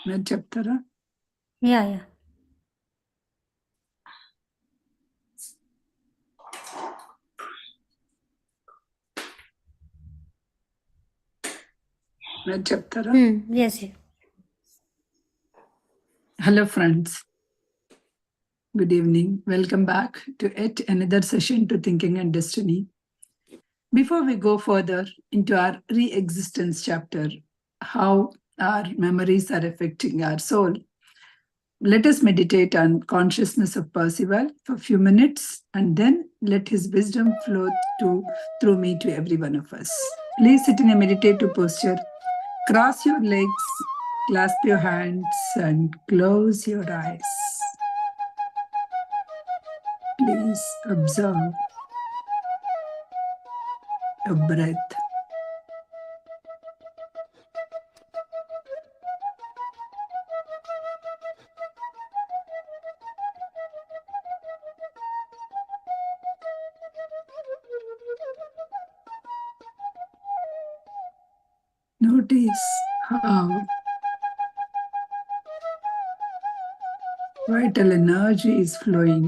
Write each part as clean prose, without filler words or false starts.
మీరు చెప్తారా? యా మీరు చెప్తారా? Yes. Hello friends, good evening. Welcome back to yet another session to Thinking and Destiny. Before we go further into our re-existence chapter, how our memories are affecting our soul, let us meditate on consciousness of Percival for a few minutes and then let his wisdom flow through me to every one of us. Please sit in a meditative posture. Cross your legs, clasp your hands and close your eyes. Please observe your breath. Notice how vital energy is flowing.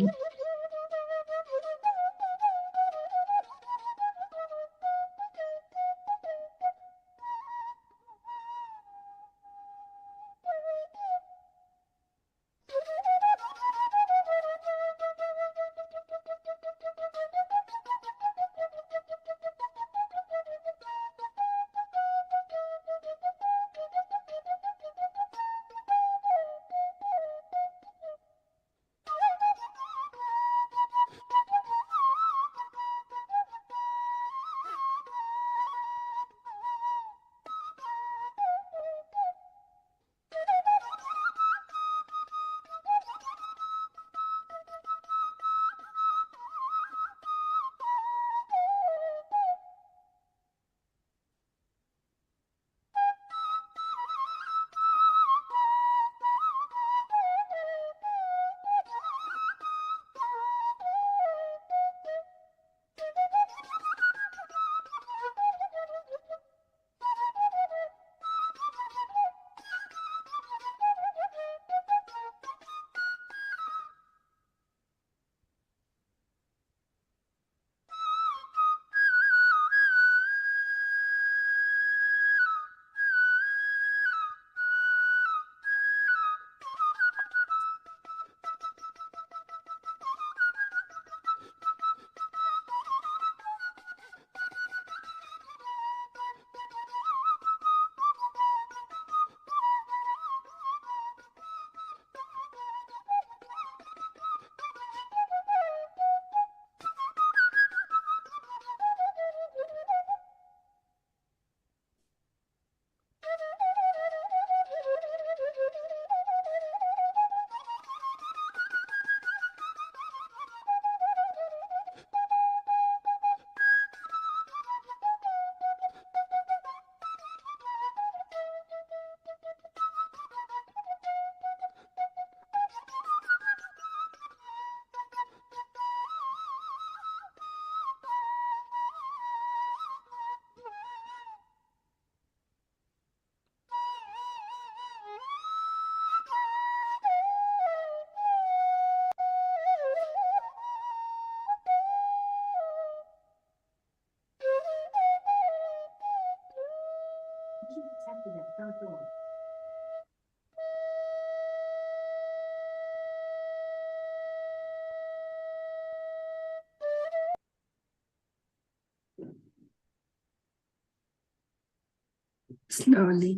Slowly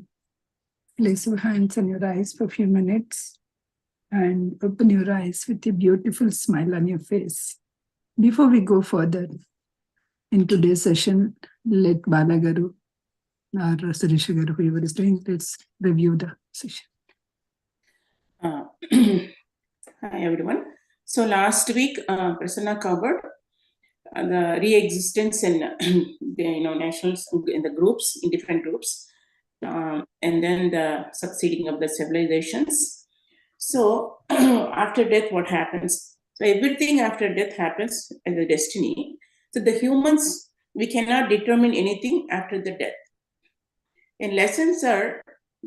place your hands on your eyes for a few minutes and open your eyes with a beautiful smile on your face. Before we go further in today's session, let Balagaru or Suresh Garu, whoever is doing, let's review the session. Hi everyone. So last week, Prasanna covered the re-existence in the nationals in the groups, in different groups, and then the succeeding of the civilizations. So after death, what happens? So everything after death happens as a destiny. So the humans, we cannot determine anything after the death. And lessons are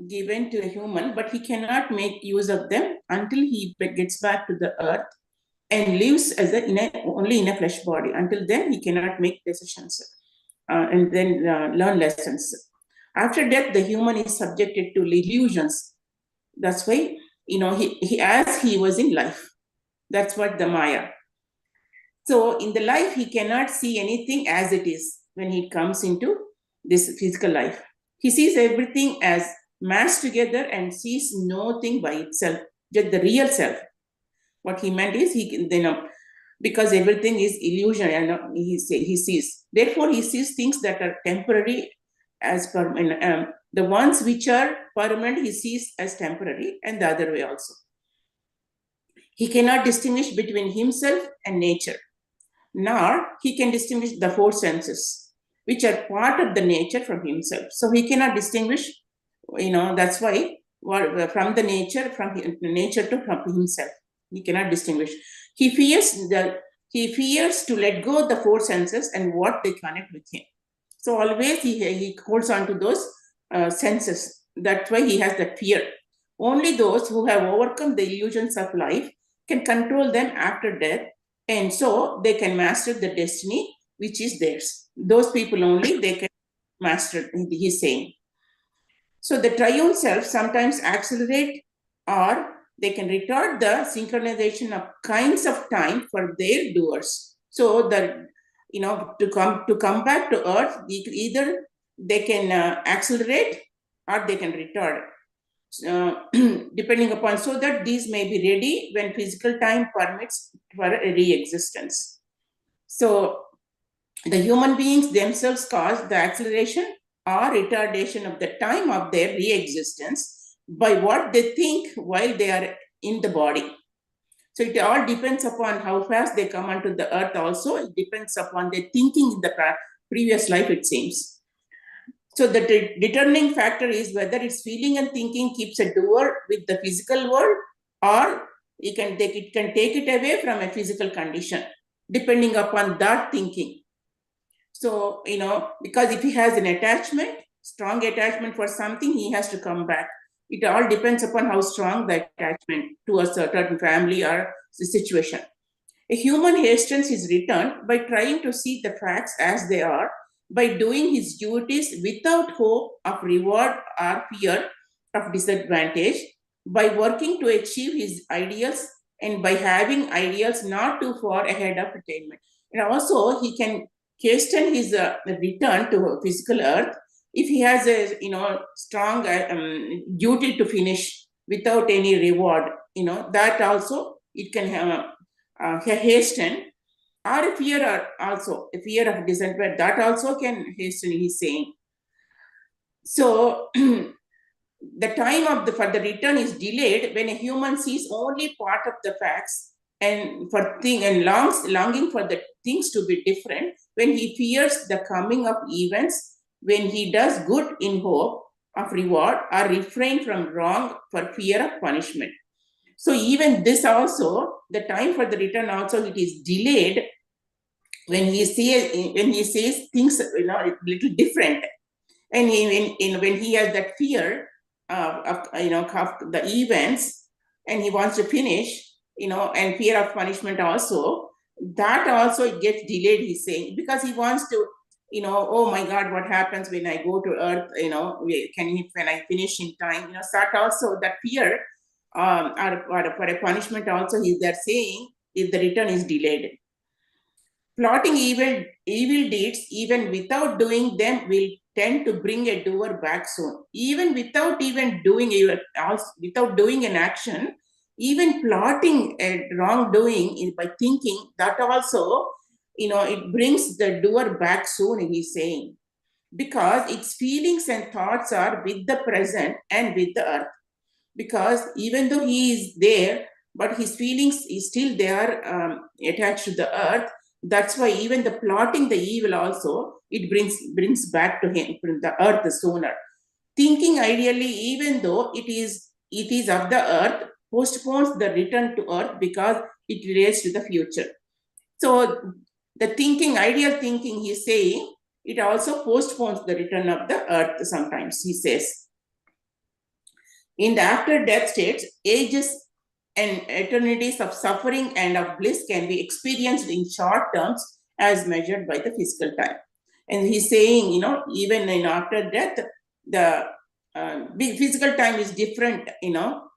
given to a human, but he cannot make use of them until he gets back to the earth and lives as only in a flesh body. Until then, he cannot make decisions and then learn lessons. After death, the human is subjected to illusions. That's why, he as he was in life. That's what the Maya. So in the life, he cannot see anything as it is when he comes into this physical life. He sees everything as mashed together and sees nothing by itself, just the real self. What he meant is because everything is illusion, and he sees. Therefore, he sees things that are temporary as permanent. The ones which are permanent, he sees as temporary, and the other way also. He cannot distinguish between himself and nature, nor he can distinguish the four senses, which are part of the nature from himself. So he cannot distinguish, that's why from the nature, from nature to from himself. He cannot distinguish. He fears to let go of the four senses and what they connect with him. So always he holds on to those senses. That's why he has that fear. Only those who have overcome the illusions of life can control them after death, and so they can master the destiny which is theirs. Those people only they can master, he's saying. So the triune self sometimes accelerate or they can retard the synchronization of kinds of time for their doers. So that, to come back to earth, either they can accelerate or they can retard, depending upon, so that these may be ready when physical time permits for a re-existence. So the human beings themselves cause the acceleration or retardation of the time of their re-existence by what they think while they are in the body. So it all depends upon how fast they come onto the earth also. It depends upon their thinking in the previous life, it seems. So the determining factor is whether its feeling and thinking keeps a doer with the physical world, or it can take it away from a physical condition, depending upon that thinking. So, because if he has an attachment, strong attachment for something, he has to come back. It all depends upon how strong the attachment to a certain family or the situation. A human hastens his return by trying to see the facts as they are, by doing his duties without hope of reward or fear of disadvantage, by working to achieve his ideals, and by having ideals not too far ahead of attainment. And also, he can hasten his return to physical earth if he has a strong duty to finish without any reward. That also it can hasten, or a fear of disadvantage, that also can hasten, he's saying. So the time for the return is delayed when a human sees only part of the facts and longing for the things to be different, when he fears the coming of events, when he does good in hope of reward, or refrain from wrong for fear of punishment. So even this also, the time for the return also, it is delayed when he says things a little different, and when he has that fear of the events, and he wants to finish, and fear of punishment also, that also it gets delayed, he's saying, because he wants to, oh my God, what happens when I go to earth, when I finish in time, start also that fear or for a punishment also, they're saying if the return is delayed. Plotting evil deeds, even without doing them, will tend to bring a doer back soon. Even without doing an action, even plotting a wrongdoing by thinking, that also, it brings the doer back soon, he's saying, because its feelings and thoughts are with the present and with the earth. Because even though he is there, but his feelings is still there, attached to the earth. That's why even the plotting the evil also, it brings back to him from the earth sooner. Thinking ideally, even though it is of the earth, postpones the return to earth because it relates to the future. So the ideal thinking, he's saying, it also postpones the return of the earth sometimes, he says. In the after-death states, ages and eternities of suffering and of bliss can be experienced in short terms as measured by the physical time. And he's saying, even in after death, the physical time is different,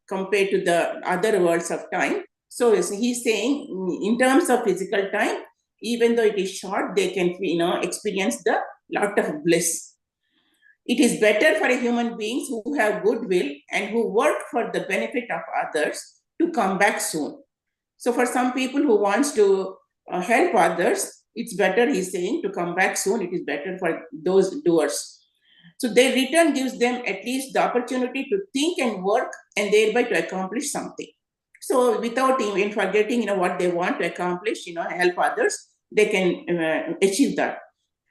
compared to the other worlds of time. So he's saying, in terms of physical time, even though it is short, they can, experience the lot of bliss. It is better for human beings who have goodwill and who work for the benefit of others to come back soon. So for some people who wants to help others, it's better, he's saying, to come back soon. It is better for those doers. So their return gives them at least the opportunity to think and work and thereby to accomplish something. So without even forgetting, what they want to accomplish, help others, they can achieve that.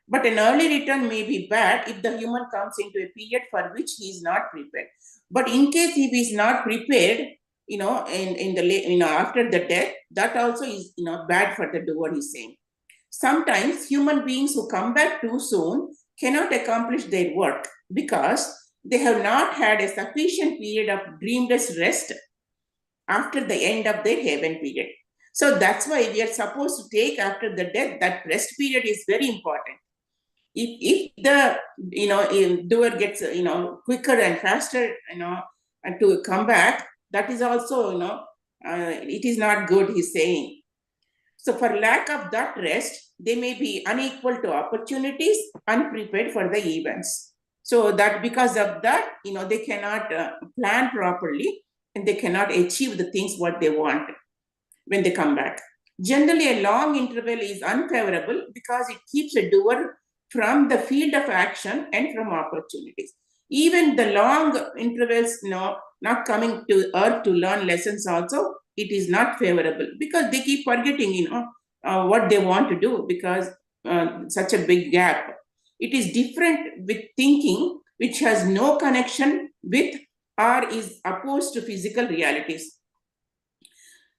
But an early return may be bad if the human comes into a period for which he is not prepared. But in case if he is not prepared, in the after the death, that also is bad for the doer, he's saying. Sometimes human beings who come back too soon cannot accomplish their work because they have not had a sufficient period of dreamless rest after the end of their heaven period. So that's why we are supposed to take after the death, that rest period is very important. If the doer gets quicker and faster and to come back, that is also it is not good, he's saying. So for lack of that rest, they may be unequal to opportunities, unprepared for the events. So that because of that, they cannot plan properly and they cannot achieve the things what they want when they come back. Generally, a long interval is unfavorable because it keeps a doer from the field of action and from opportunities. Even the long intervals, not coming to earth to learn lessons also, it is not favorable because they keep forgetting, what they want to do because such a big gap. It is different with thinking, which has no connection with or is opposed to physical realities.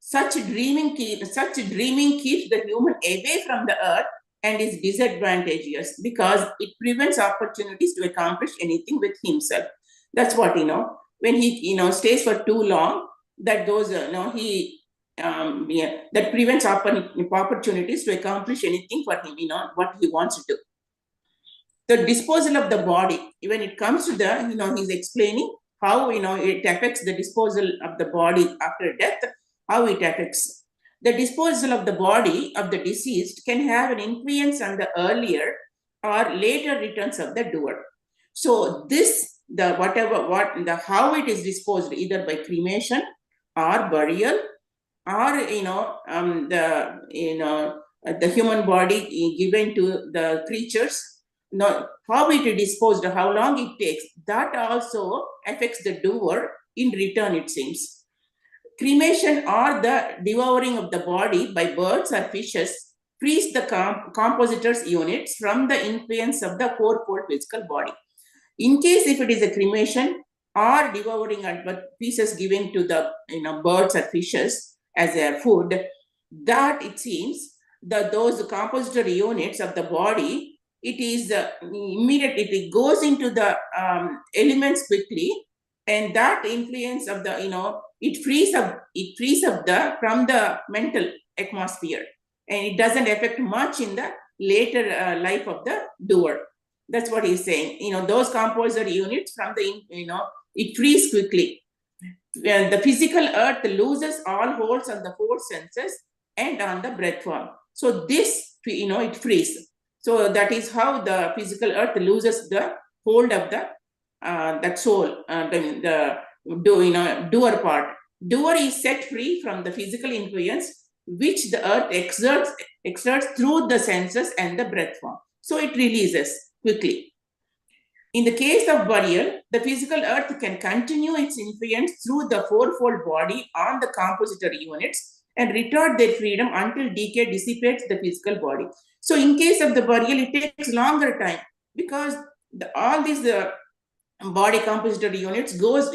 Such dreaming keeps the human away from the earth and is disadvantageous because it prevents opportunities to accomplish anything with himself. That's what, when he, stays for too long, that goes, that prevents opportunities to accomplish anything for him, what he wants to do. The disposal of the body, when it comes to the, he's explaining how, it affects the disposal of the body after death, how it affects. The disposal of the body of the deceased can have an influence on the earlier or later returns of the doer. So this, how it is disposed, either by cremation or burial, or the human body given to the creatures, how it is disposed, how long it takes, that also affects the doer in return, it seems. Cremation or the devouring of the body by birds or fishes frees the compositor's units from the influence of the fourfold physical body. In case if it is a cremation or devouring pieces given to the birds or fishes as a food, that it seems that those compositor units of the body, it is immediately, it goes into the elements quickly, and that influence of the it frees up from the mental atmosphere, and it doesn't affect much in the later life of the doer. That's what he's saying. Those composer units from the it frees quickly. When the physical earth loses all holds on the four senses and on the breath form. So this it frees. So that is how the physical earth loses the hold of the that soul, the doer part. Doer is set free from the physical influence which the earth exerts through the senses and the breath form. So it releases quickly. In the case of burial, the physical earth can continue its influence through the fourfold body on the compositor units and retard their freedom until decay dissipates the physical body. So in case of the burial, it takes longer time because all these body compositor units merge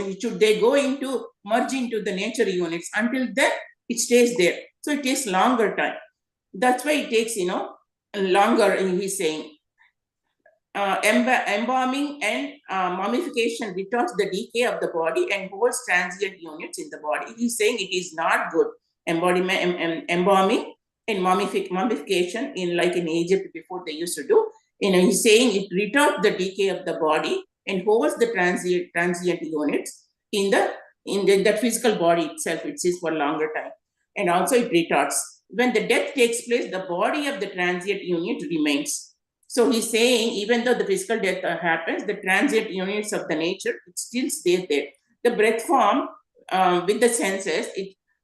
into the nature units. Until then it stays there, so it takes longer time. That's why it takes longer, he's saying. embalming and mummification retards the decay of the body and holds transient units in the body. He's saying it is not good. Embalming and mummification in Egypt before they used to do. He's saying it retards the decay of the body and holds the transient units in the physical body itself. It is for a longer time, and also it retards. When the death takes place, the body of the transient unit remains. So he's saying, even though the physical death happens, the transient units of the nature, it still stays there. The breath form with the senses,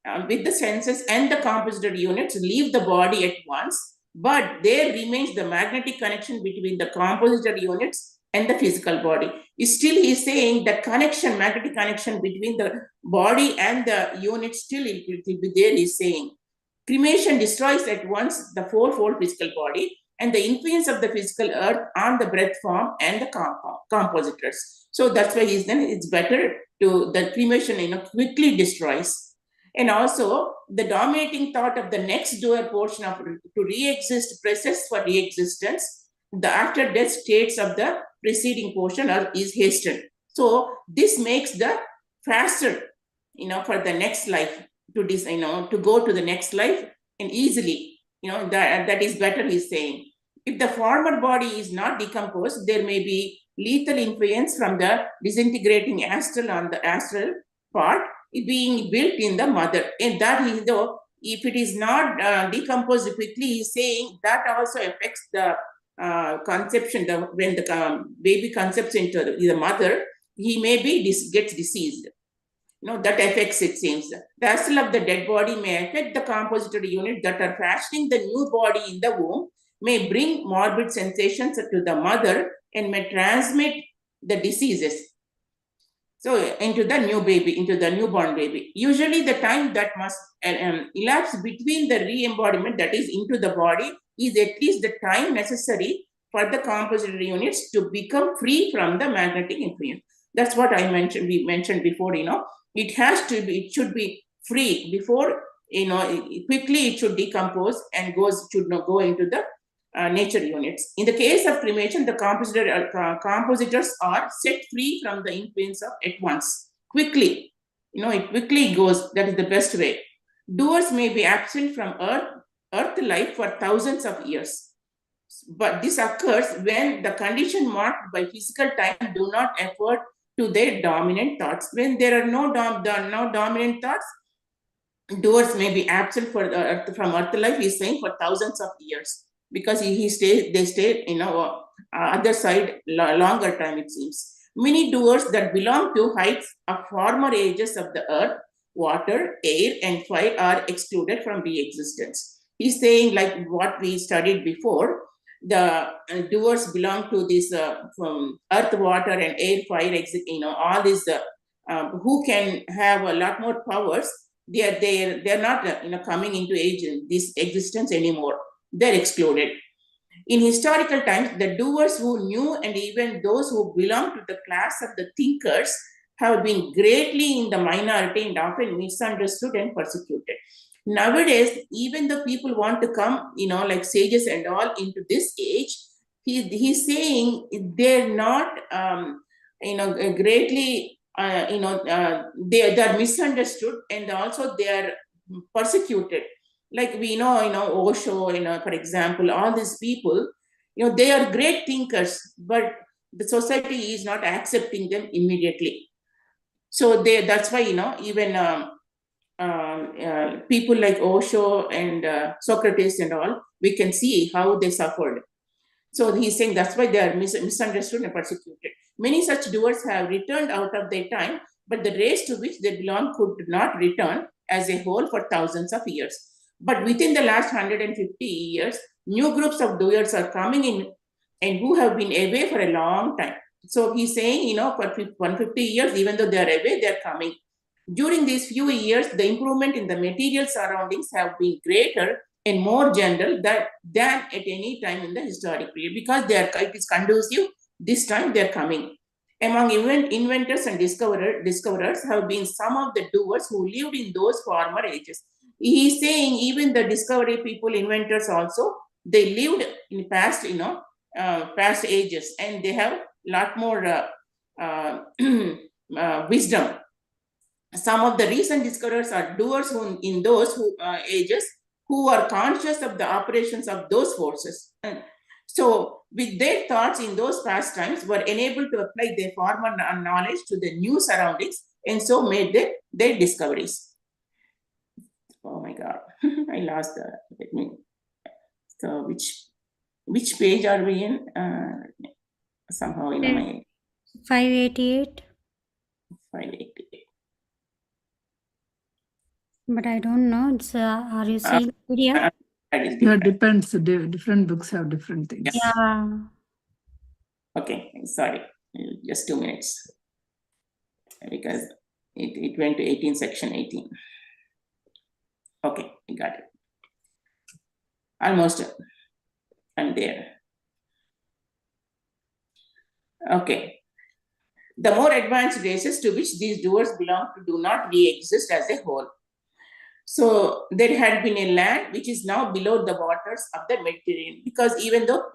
and the compositor units leave the body at once, but there remains the magnetic connection between the compositor units and the physical body. Still, he's saying that magnetic connection between the body and the unit still it will be there, he's saying. Cremation destroys at once the fourfold physical body and the influence of the physical earth on the breath form and the compositors. So that's why it's better to the cremation quickly destroys. And also the dominating thought of the next doer portion of to re-exist presses for re-existence. The after death states of the preceding portion is hastened. So this makes the faster, for the next life to go to the next life and easily, that is better, he's saying. If the former body is not decomposed, there may be lethal influence from the disintegrating astral on the astral part being built in the mother. And that is though, if it is not decomposed quickly, he's saying that also affects the conception. When the baby concepts into the mother, he may be gets diseased. That affects, it seems. The astral of the dead body may affect the compositor unit that are fashioning the new body in the womb, may bring morbid sensations to the mother, and may transmit the diseases. So into the newborn baby. Usually the time that must elapse between the re-embodiment, that is into the body, is at least the time necessary for the compositor units to become free from the magnetic influence. That's what we mentioned before, it should be free before, quickly it should decompose and should not go into the nature units. In the case of cremation, the compositors are set free from the influence at once. Quickly, it quickly goes. That is the best way. Doers may be absent from earth life for thousands of years. But this occurs when the condition marked by physical time do not afford to their dominant thoughts. When there are no dominant thoughts, doers may be absent from earth life, he's saying, for thousands of years, because they stay other side longer time, it seems. Many doers that belong to heights of former ages of the earth, water, air, and fire are excluded from re-existence. He's saying, like what we studied before, the doers belong to this from earth, water, and air, fire, all these who can have a lot more powers. They're not coming into this existence anymore. They're excluded. In historical times, the doers who knew and even those who belong to the class of the thinkers have been greatly in the minority and often misunderstood and persecuted. Nowadays, even the people want to come, like sages and all, into this age, he's saying they're not, greatly, they are misunderstood, and also they are persecuted. Like we know, Osho, for example, all these people, they are great thinkers, but the society is not accepting them immediately. So that's why, even people like Osho and Socrates and all, we can see how they suffered. So he's saying that's why they are misunderstood and persecuted. Many such doers have returned out of their time, but the race to which they belong could not return as a whole for thousands of years. But within the last 150 years, new groups of doers are coming in and who have been away for a long time. So he's saying, for 150 years, even though they are away, they're coming. During these few years, the improvement in the material surroundings have been greater and more general than at any time in the historic period, because it is conducive. This time they're coming. Among inventors and discoverers have been some of the doers who lived in those former ages. He's saying even the discovery people, inventors also, they lived in past, past ages, and they have a lot more wisdom. Some of the recent discoverers are doers in those ages who are conscious of the operations of those forces. And so, with their thoughts in those past times, were enabled to apply their former knowledge to the new surroundings, and so made their discoveries. Oh my God, I lost the. Let me. So which page are we in? Somehow, my 588. 588. But I don't know. It's are you seeing PDF? That is Yeah, different. depends. Different books have different things. Yeah. Okay, sorry, just 2 minutes, because it went to 18, section 18. Okay, I got it. Almost, I'm there. Okay. The more advanced races to which these doers belong to do not re-exist as a whole. So there had been a land which is now below the waters of the Mediterranean, because even though,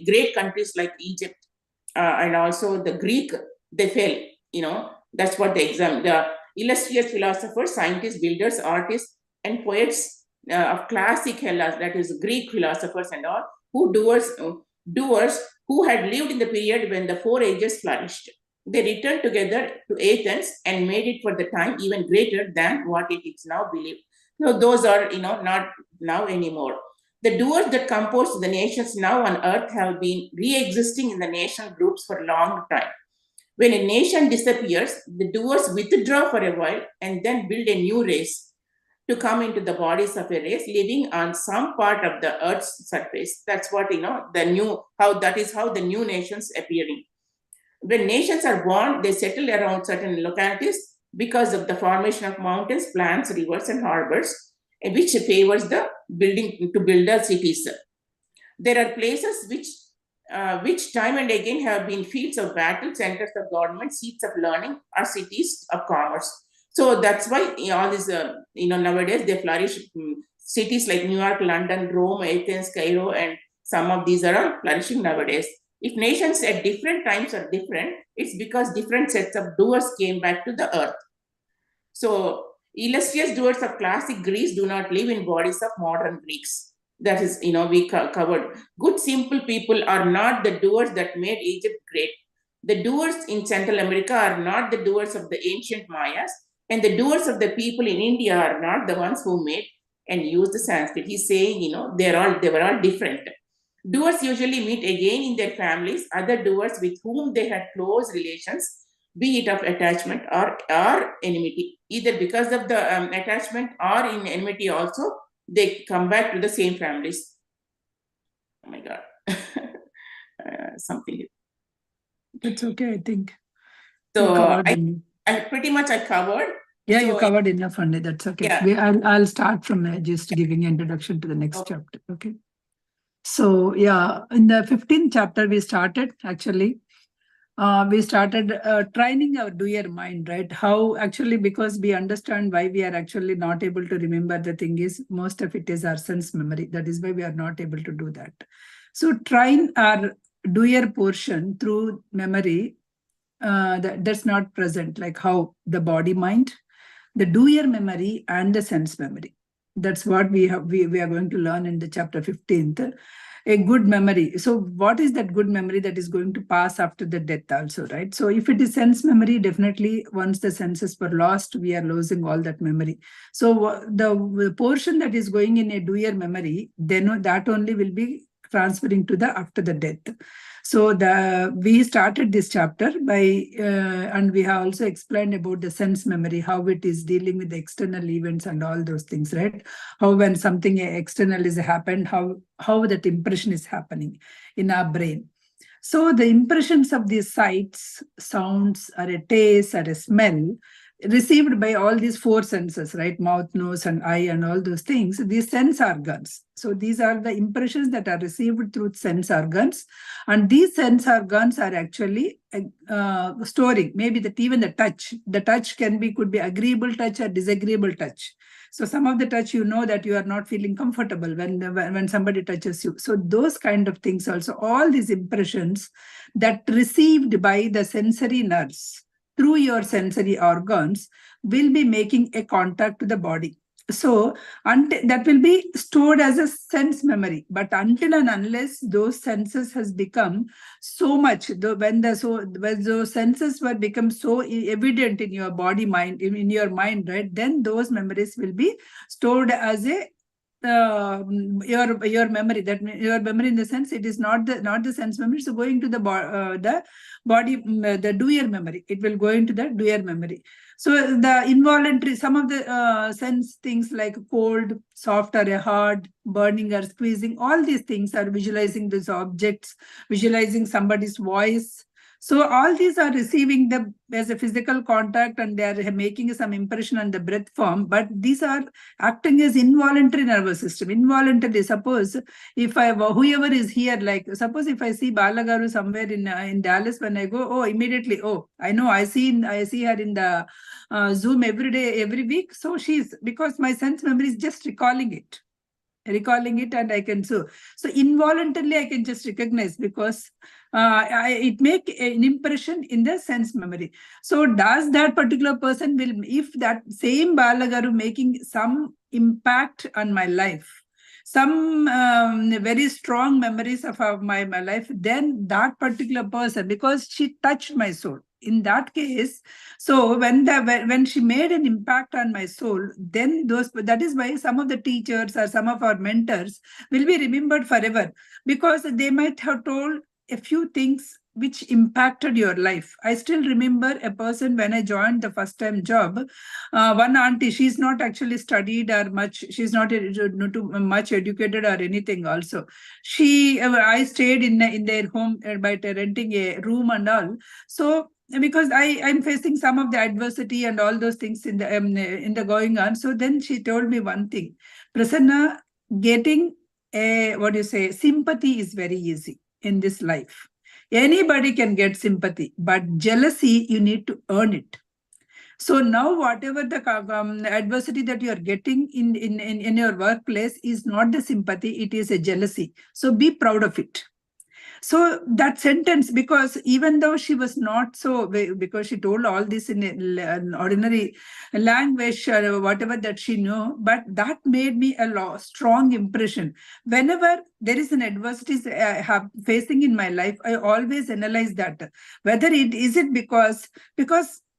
great countries like Egypt and also the Greek, they fell, that's what they examined. The illustrious philosophers, scientists, builders, artists, and poets of classic Hellas, that is Greek philosophers and all, doers who had lived in the period when the 4 ages flourished. They returned together to Athens and made it for the time even greater than what it is now believed. No, those are, not now anymore. The doers that compose the nations now on earth have been re-existing in the nation groups for a long time. When a nation disappears, the doers withdraw for a while and then build a new race to come into the bodies of a race living on some part of the earth's surface. That's what, that is how the new nations appearing. When nations are born, they settle around certain localities because of the formation of mountains, plants, rivers, and harbors, which favors the building to build the cities. There are places which time and again have been fields of battle, centers of government, seats of learning, or cities of commerce. So that's why all these, nowadays they flourish. Cities like New York, London, Rome, Athens, Cairo, and some of these are all flourishing nowadays. If nations at different times are different, it's because different sets of doers came back to the earth. So illustrious doers of classic Greece do not live in bodies of modern Greeks. That is, we covered. Good, simple people are not the doers that made Egypt great. The doers in Central America are not the doers of the ancient Mayas, and the doers of the people in India are not the ones who made and used the Sanskrit. He's saying, they were all different. Doers usually meet again in their families, other doers with whom they had close relations, be it of attachment or enmity. Either because of the attachment or in enmity also, they come back to the same families. Oh my God. Something. That's okay, I think. So I pretty much covered. Yeah, so you covered enough on it. That's okay. Yeah. I'll start from just giving introduction to the next chapter. Okay. So yeah, in the 15th chapter we started actually. We started training our doer mind, right? How actually, because we understand why we are actually not able to remember the thing is most of it is our sense memory. That is why we are not able to do that. So train our doer portion through memory that's not present, like how the body mind, the doer memory and the sense memory. That's what we are going to learn in the chapter 15th. A good memory. So what is that good memory that is going to pass after the death also, right? So if it is sense memory, definitely once the senses were lost, we are losing all that memory. So the portion that is going in a doer memory, then that only will be transferring to the after the death. So we started this chapter by, and we have also explained about the sense memory, how it is dealing with the external events and all those things, right? How when something external is happened, how that impression is happening in our brain. So the impressions of these sights, sounds, or a taste, or a smell, received by all these 4 senses, right? Mouth, nose, and eye, and all those things, these sense organs. So these are the impressions that are received through sense organs. And these sense organs are actually storing, maybe that even the touch could be agreeable touch or disagreeable touch. So some of the touch, you know that you are not feeling comfortable when somebody touches you. So those kind of things also, all these impressions that received by the sensory nerves through your sensory organs will be making a contact to the body. So that will be stored as a sense memory. But until and unless those senses has become so much, when those senses were become so evident in your body, mind, in your mind, right? Then those memories will be stored as a your memory. That your memory, in the sense, it is not the sense memory. So going to the body, the doer memory. It will go into the doer memory. So the involuntary, some of the sense things like cold, soft or hard, burning or squeezing, all these things are visualizing these objects, visualizing somebody's voice. So all these are receiving the as a physical contact, and they are making some impression on the breath form. But these are acting as involuntary nervous system. Involuntarily, suppose if whoever is here, like suppose if I see Balagaru somewhere in Dallas, when I go, oh, immediately, oh, I know, I see her in the Zoom every day, every week. So she's, because my sense memory is just recalling it, and I can so involuntarily I can just recognize, because it make an impression in the sense memory. So does that particular person will, if that same Balagaru making some impact on my life, some very strong memories of my life, then that particular person, because she touched my soul, in that case, so when she made an impact on my soul, then that is why some of the teachers or some of our mentors will be remembered forever, because they might have told a few things which impacted your life. I still remember a person when I joined the first time job. One auntie, she's not actually studied or much, she's not too much educated or anything also. I stayed in their home by renting a room and all. So because I'm facing some of the adversity and all those things in the going on. So then she told me one thing, Prasanna, getting sympathy is very easy in this life. Anybody can get sympathy, but jealousy, you need to earn it. So now whatever the adversity that you are getting in your workplace is not the sympathy, it is a jealousy. So be proud of it. So that sentence, because even though she was not so, because she told all this in an ordinary language, whatever that she knew, but that made me a strong impression. Whenever there is an adversity I have facing in my life, I always analyze that. Whether is it because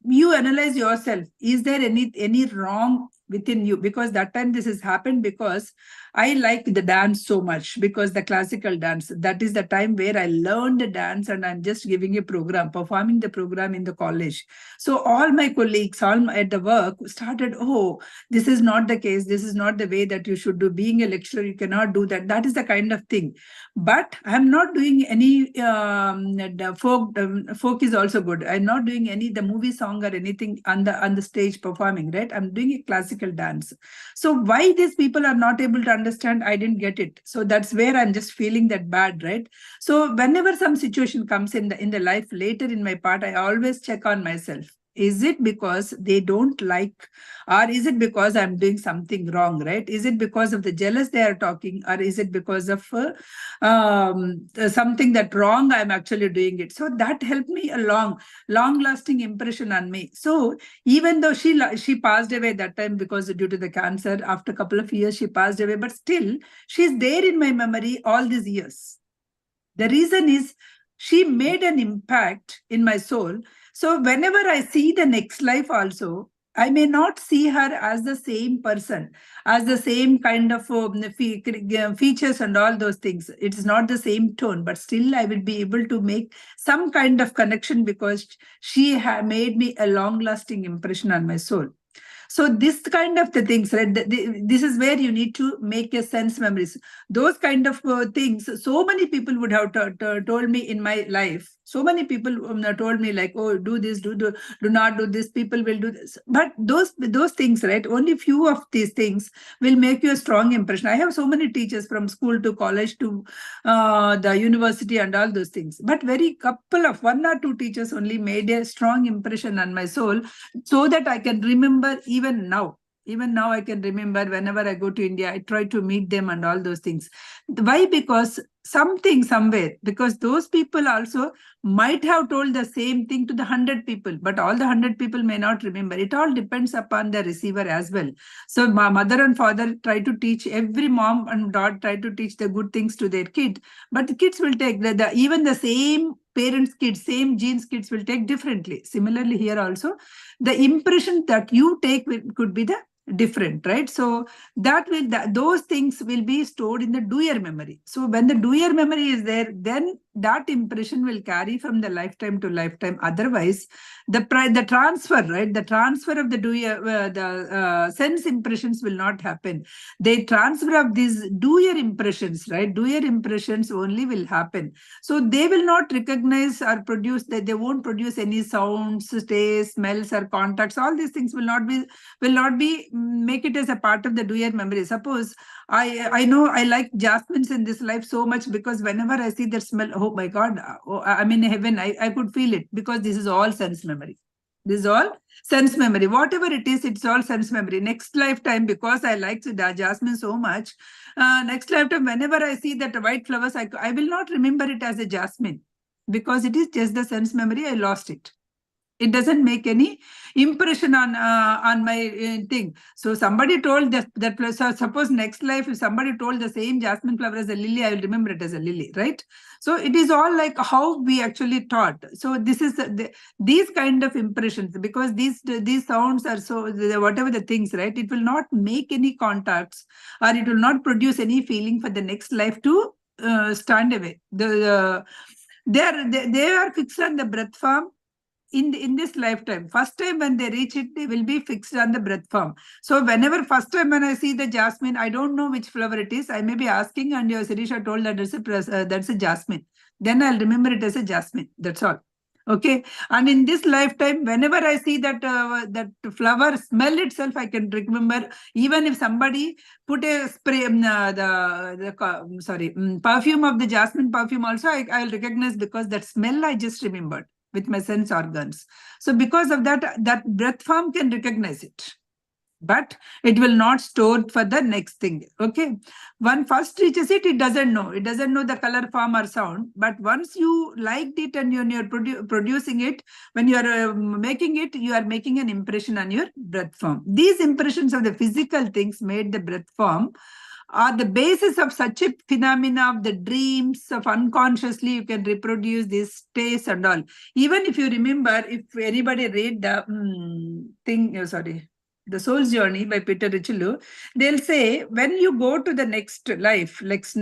you analyze yourself, is there any wrong within you? Because that time this has happened because I like the dance so much, because the classical dance, that is the time where I learned the dance, and I'm just giving a program, performing the program in the college. So all my colleagues, at the work started, oh, this is not the case. This is not the way that you should do. Being a lecturer, you cannot do that. That is the kind of thing. But I'm not doing any folk is also good. I'm not doing the movie song or anything on the stage performing, right? I'm doing a classical dance. So why these people are not able to understand, I didn't get it. So that's where I'm just feeling that bad, right? So whenever some situation comes in the life later in my part, I always check on myself. Is it because they don't like, or is it because I'm doing something wrong, right? Is it because of the jealous they are talking, or is it because of something that wrong I'm actually doing it? So that helped me a long-lasting impression on me. So even though she passed away that time, because due to the cancer, after a couple of years she passed away, but still she's there in my memory all these years. The reason is she made an impact in my soul. So whenever I see the next life also, I may not see her as the same person, as the same kind of features and all those things. It's not the same tone, but still I will be able to make some kind of connection, because she made me a long-lasting impression on my soul. So this kind of the things, right? This is where you need to make a sense memories. Those kind of things, so many people would have told me in my life. So many people told me like, oh, do this, do not do this. People will do this. But those things, right? Only few of these things will make you a strong impression. I have so many teachers from school to college to the university and all those things. But very couple of 1 or 2 teachers only made a strong impression on my soul, so that I can remember even now. Even now I can remember whenever I go to India, I try to meet them and all those things. Why? Because something somewhere, because those people also might have told the same thing to the 100 people, but all the 100 people may not remember. It all depends upon the receiver as well. So my mother and father try to teach, every mom and dad try to teach the good things to their kid, but the kids will take even the same parents' kids, same genes kids will take differently. Similarly here also, the impression that you take could be the different, right? So those things will be stored in the doer memory. So when the doer memory is there, then that impression will carry from the lifetime to lifetime. Otherwise, the transfer, right? The transfer of the doer, sense impressions will not happen. The transfer of these doer impressions, right? Doer impressions only will happen. So they will not recognize or produce, they won't produce any sounds, taste, smells, or contacts. All these things will not be make it as a part of the doer memory. Suppose I know I like jasmines in this life so much because whenever I see that smell, oh my God, I'm in heaven. I could feel it because this is all sense memory. This is all sense memory. Whatever it is, it's all sense memory. Next lifetime, because I like the jasmine so much, next lifetime, whenever I see that white flowers, I will not remember it as a jasmine because it is just the sense memory. I lost it. It doesn't make any impression on my thing. So somebody told that so suppose next life, if somebody told the same jasmine flower as a lily, I will remember it as a lily, right? So it is all like how we actually taught. So this is these kind of impressions, because these sounds are so, whatever the things, right? It will not make any contacts, or it will not produce any feeling for the next life to stand away. They are fixed on the breath form. In this lifetime, first time when they reach it, they will be fixed on the breath form. So whenever first time when I see the jasmine, I don't know which flower it is. I may be asking, and your Sirisha told that that's a jasmine. Then I'll remember it as a jasmine. That's all. Okay. And in this lifetime, whenever I see that flower, smell itself, I can remember. Even if somebody put a spray, perfume of the jasmine perfume also, I'll recognize because that smell I just remembered with my sense organs. So because of that, that breath form can recognize it, but it will not store for the next thing. Okay. When first reaches it, it doesn't know. It doesn't know the color, form, or sound. But once you liked it and you're producing it, when you are making it, you are making an impression on your breath form. These impressions of the physical things made the breath form are the basis of such a phenomena of the dreams of unconsciously you can reproduce this taste and all. Even if you remember, if anybody read the The Soul's Journey by Peter Richelieu, they'll say when you go to the next life, next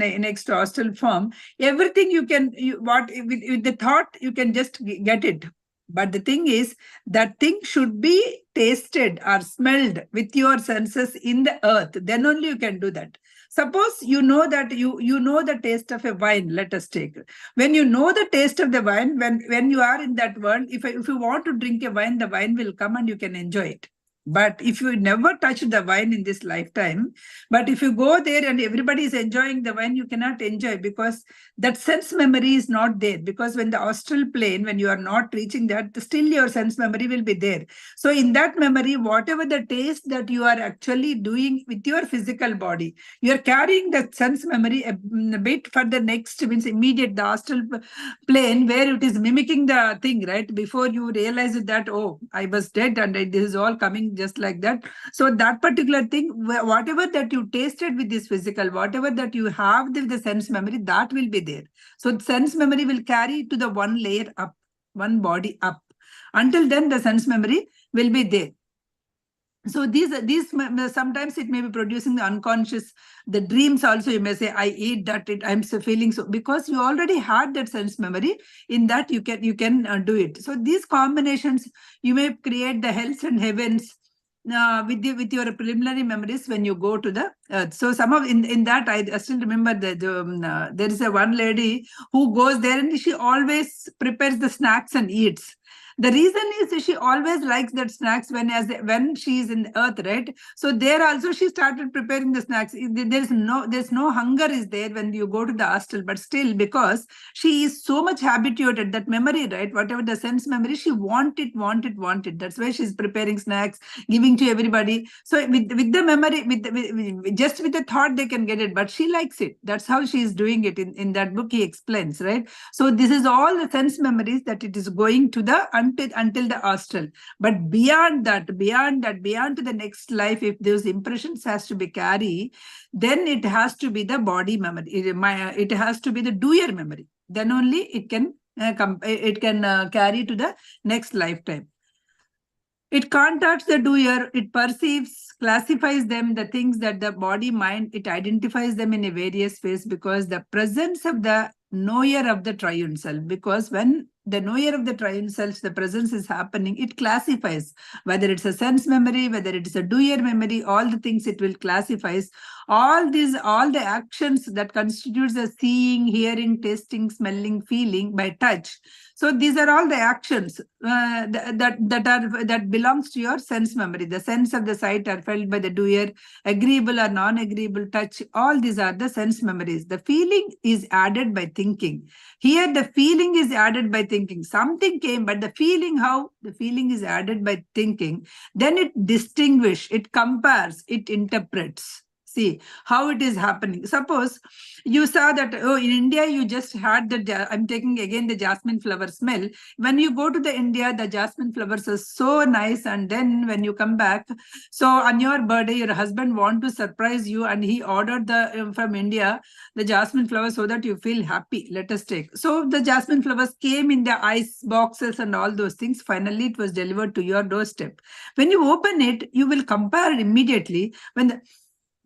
astral form, everything with the thought you can just get it. But the thing is, that thing should be tasted or smelled with your senses in the earth. Then only you can do that. Suppose you know that you know the taste of a wine. Let us take. When you know the taste of the wine, when you are in that world, if you want to drink a wine, the wine will come and you can enjoy it. But if you never touch the wine in this lifetime, but if you go there and everybody is enjoying the wine, you cannot enjoy because that sense memory is not there. Because when the astral plane, when you are not reaching that, still your sense memory will be there. So in that memory, whatever the taste that you are actually doing with your physical body, you are carrying that sense memory a bit for the next, means immediate, the astral plane where it is mimicking the thing, right? Before you realize that, oh, I was dead and this is all coming just like that. So that particular thing, whatever that you tasted with this physical, whatever that you have with the sense memory, that will be there. So sense memory will carry to the one layer up, one body up. Until then, the sense memory will be there. So these sometimes it may be producing the unconscious, the dreams also. You may say, I eat that, I'm feeling so, because you already had that sense memory. In that you can do it. So these combinations, you may create the hells and heavens with your preliminary memories when you go to the earth. So some of in that I still remember that there is one lady who goes there and she always prepares the snacks and eats. The reason is she always likes that snacks when she is in earth, right? So there also she started preparing the snacks. There's no hunger is there when you go to the hostel, but still, because she is so much habituated, that memory, right? Whatever the sense memory, she want it. That's why she's preparing snacks, giving to everybody. So with the memory, just with the thought, they can get it, but she likes it. That's how she is doing it. In that book, he explains, right? So this is all the sense memories that it is going to the until the astral. But beyond to the next life, if those impressions has to be carried, then it has to be the body memory. It has to be the doer memory. Then only it can carry to the next lifetime. It contacts the doer, it perceives, classifies them, the things that the body, mind, it identifies them in a various ways, because the presence of the knower of the triune self, because when the knower of the triune self, the presence is happening, it classifies, whether it's a sense memory, whether it is a doer memory, all the things it will classifies. All the actions that constitutes the seeing, hearing, tasting, smelling, feeling by touch. So these are all the actions that belongs to your sense memory. The sense of the sight are felt by the doer, agreeable or non-agreeable touch. All these are the sense memories. The feeling is added by thinking. Here the feeling is added by thinking. Something came, but the feeling, how? The feeling is added by thinking. Then it distinguishes, it compares, it interprets. See how it is happening. Suppose you saw that, oh, in India, you just had I'm taking again the jasmine flower smell. When you go to the India, the jasmine flowers are so nice. And then when you come back, so on your birthday, your husband want to surprise you, and he ordered from India, the jasmine flowers, so that you feel happy. Let us take. So the jasmine flowers came in the ice boxes and all those things. Finally, it was delivered to your doorstep. When you open it, you will compare immediately when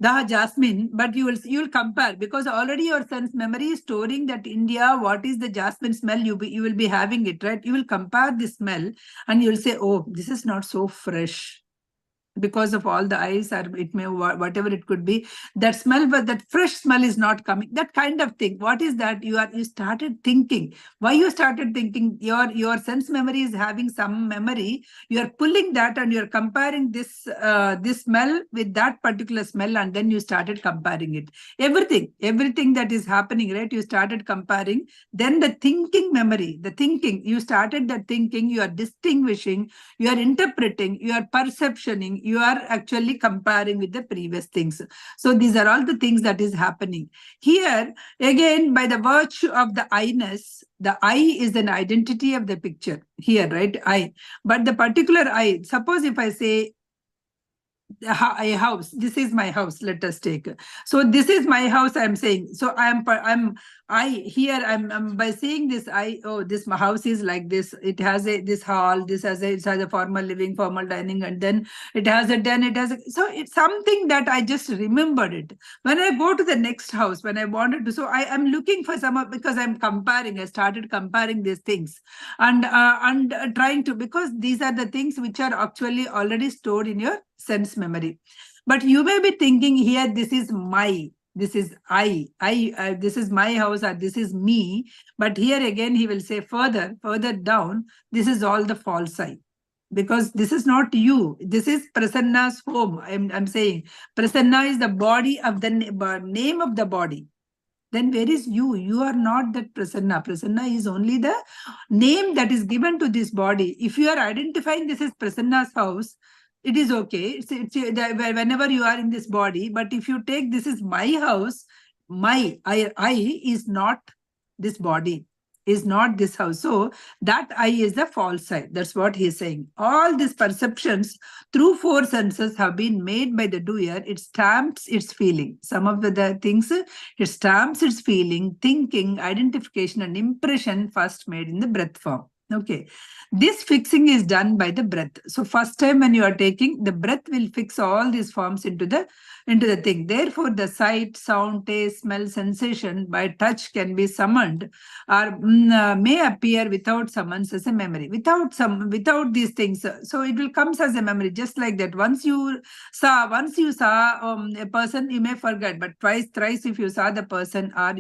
the jasmine, but you will compare, because already your sense memory is storing that India, what is the jasmine smell, you will be having it, right? You will compare the smell and you will say, oh, this is not so fresh, because of all the ice, or it may, whatever it could be, that smell, but that fresh smell is not coming, that kind of thing. What is that? You started thinking. Why you started thinking? Your sense memory is having some memory, you are pulling that and you're comparing this smell with that particular smell, and then you started comparing it. Everything that is happening, right? You started comparing. Then the thinking memory, you started the thinking, you are distinguishing, you are interpreting, you are perceptioning, you are actually comparing with the previous things. So these are all the things that is happening. Here, again, by the virtue of the I-ness, the I is an identity of the picture here, right? I. But the particular I, suppose if I say, a house, this is my house, let us take. So this is my house, I'm saying. So I'm by saying this, this my house is like this. It has this hall, it has a formal living, formal dining, and then it has a den, so it's something that I just remembered it. When I go to the next house, when I wanted to, so I am looking for because I'm comparing, I started comparing these things and trying to, because these are the things which are actually already stored in your sense memory. But you may be thinking here, this is I, this is my house, or this is me. But here again, he will say further down, this is all the false I. Because this is not you. This is Prasanna's home. I'm saying Prasanna is the body of the name of the body. Then where is you? You are not that Prasanna. Prasanna is only the name that is given to this body. If you are identifying this as Prasanna's house, it is okay. Whenever you are in this body, but if you take this is my house, I is not this body, is not this house. So that I is the false I. That's what he is saying. All these perceptions through four senses have been made by the doer. It stamps its feeling. Some of the things, it stamps its feeling, thinking, identification, and impression first made in the breath form. Okay, this fixing is done by the breath. So first time when you are taking, the breath will fix all these forms into the thing. Therefore, the sight, sound, taste, smell, sensation by touch can be summoned, or may appear without summons as a memory. Without these things, so it will comes as a memory, just like that. Once you saw a person, you may forget, but twice, thrice, if you saw the person, or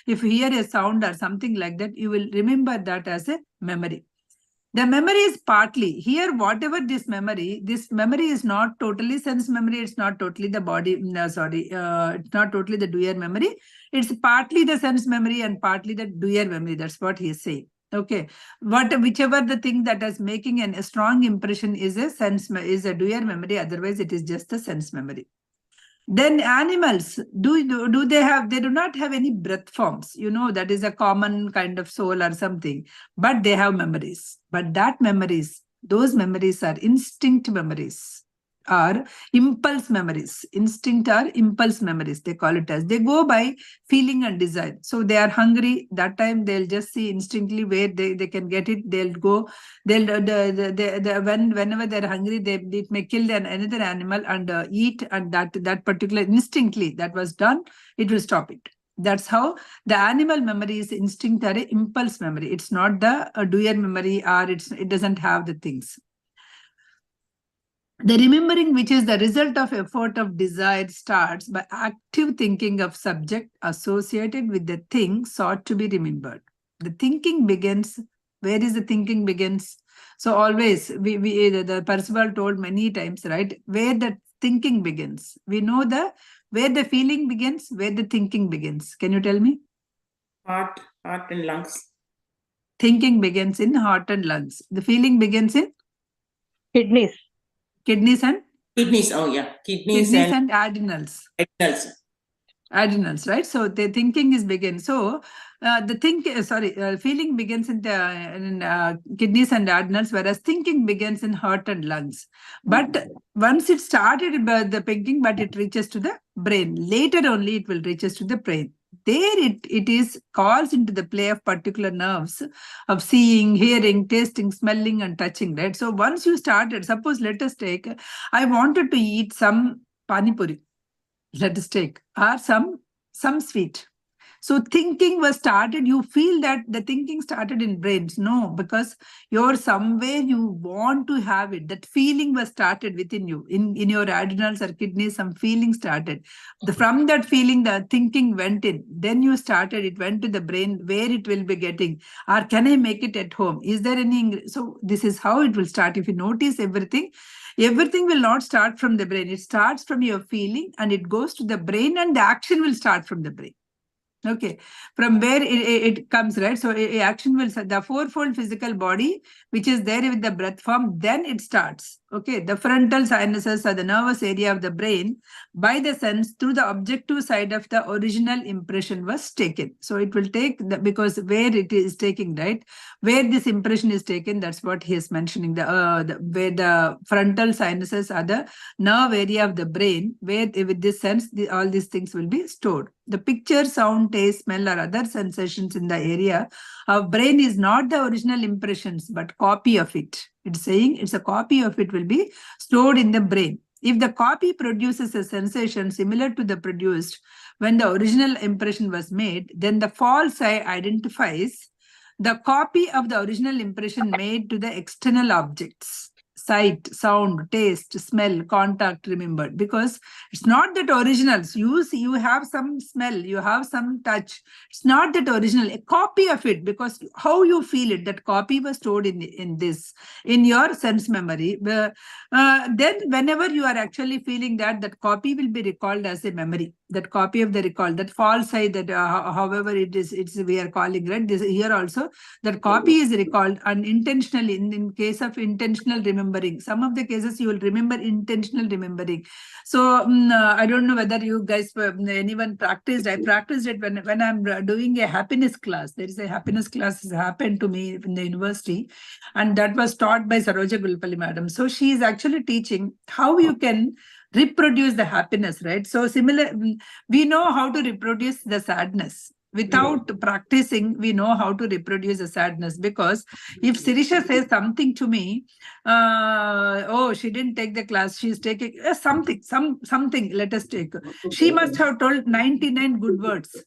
if you hear a sound or something like that, you will remember that as a memory. The memory is partly here, whatever this memory is not totally sense memory. It's not totally the body, it's not totally the doer memory. It's partly the sense memory and partly the doer memory. That's what he is saying. Okay, whichever the thing that is making a strong impression is a doer memory. Otherwise, it is just a sense memory. Then animals, they do not have any breath forms. That is a common kind of soul or something, but they have memories. But those memories are instinct memories or impulse memories. Instinct or impulse memories, they call it as. They go by feeling and desire. So they are hungry. That time they'll just see instinctively where they can get it. They'll go. Whenever they're hungry, it may kill another animal and eat. And that particular instinctively that was done, it will stop it. That's how the animal memory is instinct or impulse memory. It's not the doer memory, or it doesn't have the things. The remembering, which is the result of effort of desire, starts by active thinking of subject associated with the thing sought to be remembered. The thinking begins. Where is the thinking begins? So always, the Percival told many times, right? Where the thinking begins. We know where the feeling begins, where the thinking begins. Can you tell me? Heart and lungs. Thinking begins in heart and lungs. The feeling begins in? Kidneys. Kidneys and? Kidneys, oh yeah. Kidneys and adrenals. Adrenals, right? So the thinking is begin. So feeling begins in kidneys and adrenals, whereas thinking begins in heart and lungs. But once it started by the thinking, but it reaches to the brain. Later only it will reaches to the brain. There it is calls into the play of particular nerves of seeing, hearing, tasting, smelling, and touching, right? So once you started, suppose let us take, I wanted to eat some pani puri. Let us take, or some sweet. So thinking was started. You feel that the thinking started in brains. No, because you're somewhere you want to have it. That feeling was started within you. In your adrenals or kidneys, some feeling started. From that feeling, the thinking went in. Then you started, it went to the brain where it will be getting. Or can I make it at home? Is there any? So this is how it will start. If you notice everything will not start from the brain. It starts from your feeling and it goes to the brain, and the action will start from the brain. Okay, from where it comes, right? So action will start. The fourfold physical body, which is there with the breath form, then it starts. Okay, the frontal sinuses are the nervous area of the brain by the sense through the objective side of the original impression was taken. So it will take, because where it is taking, right? Where this impression is taken, that's what he is mentioning. Where the frontal sinuses are the nerve area of the brain, where with this sense, all these things will be stored. The picture, sound, taste, smell, or other sensations in the area of brain is not the original impressions, but copy of it. It's saying it's a copy of it will be stored in the brain. If the copy produces a sensation similar to the produced when the original impression was made, then the false eye identifies the copy of the original impression made to the external objects. Sight, sound, taste, smell, contact, remembered, because it's not that originals. You have some smell, you have some touch. It's not that original, a copy of it, because how you feel it, that copy was stored in your sense memory. Then whenever you are actually feeling that copy will be recalled as a memory. That copy of the recall, that false eye, that however it's we are calling, right? This here also, that copy is recalled unintentionally. In case of intentional remembering, some of the cases you will remember intentional remembering. So I don't know whether you guys, anyone practiced. I practiced it when I'm doing a happiness class. There is a happiness class has happened to me in the university, and that was taught by Saroja Gulpalli madam. So she is actually teaching how you can reproduce the happiness, right? So we know how to reproduce the sadness. Without practicing, we know how to reproduce the sadness, because if Sirisha says something to me, oh, she didn't take the class, she's taking something, let us take. She must have told 99 good words.